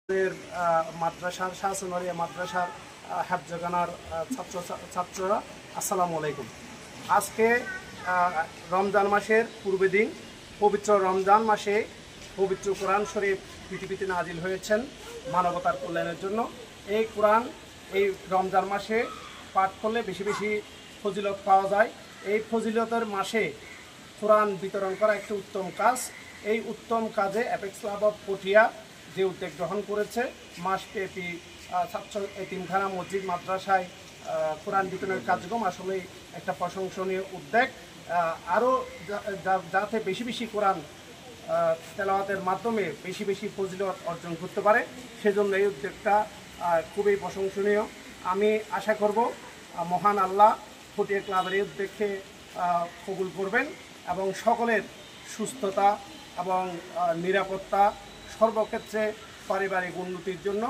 মাদ্রাসার শাহসুনারিয়া মাদ্রাসার হেফজখানার ছাত্ররা আসসালামু আলাইকুম। আজকে রমজান মাসের পূর্বে দিন, পবিত্র রমজান মাসে পবিত্র কোরআন শরীফ পৃথিবীতে নাজিল হয়েছেন মানবতার কল্যাণের জন্য। এই কোরআন এই রমজান মাসে পাঠ করলে বেশি বেশি ফজিলত পাওয়া যায়। এই ফজিলতের মাসে কোরআন বিতরণ করা একটি উত্তম কাজ। এই উত্তম কাজে অ্যাপেক্স ক্লাব অফ পটিয়া যে উদ্যোগ গ্রহণ করেছে, মাসব্যাপী ছাত্র এতিমখানা মসজিদ মাদ্রাসায় কোরআন বিতরণের কার্যক্রম আসলে একটা প্রশংসনীয় উদ্যোগ। আরও যাতে বেশি বেশি কোরআন তেলাওয়াতের মাধ্যমে বেশি বেশি ফজিলত অর্জন করতে পারে, সেজন্য এই উদ্যোগটা খুবই প্রশংসনীয়। আমি আশা করব মহান আল্লাহ পটিয়া ক্লাবের এই উদ্যোগকে কবুল করবেন এবং সকলের সুস্থতা এবং নিরাপত্তা সর্বক্ষেত্রে পারিবারিক উন্নতির জন্য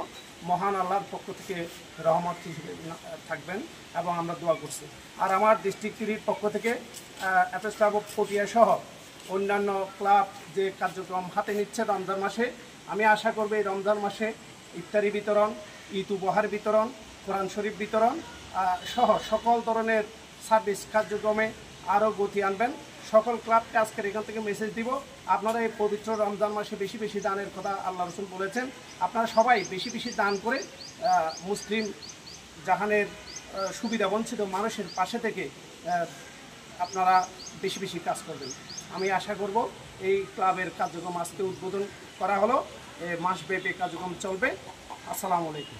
মহান আল্লাহর পক্ষ থেকে রহমত হিসেবে থাকবেন এবং আমরা দোয়া করছি। আর আমার ডিস্ট্রিক্টের পক্ষ থেকে অ্যাপেক্স ক্লাব অফ পটিয়া সহ অন্যান্য ক্লাব যে কার্যক্রম হাতে নিচ্ছে রমজান মাসে, আমি আশা করব এই রমজান মাসে ইফতারি বিতরণ, ঈদ উপহার বিতরণ, কোরআন শরীফ বিতরণ সহ সকল ধরনের সার্ভিস কার্যক্রমে আরও গতি আনবেন। সকল ক্লাবকে আজকের এখান থেকে মেসেজ দিব, আপনারা এই পবিত্র রমজান মাসে বেশি বেশি দানের কথা আল্লাহ রসুল বলেছেন। আপনারা সবাই বেশি বেশি দান করে মুসলিম জাহানের সুবিধা বঞ্চিত মানুষের পাশে থেকে আপনারা বেশি বেশি কাজ করবেন। আমি আশা করব এই ক্লাবের কার্যক্রম আজকে উদ্বোধন করা হলো, মাসব্যাপী কার্যক্রম চলবে। আসসালামু আলাইকুম।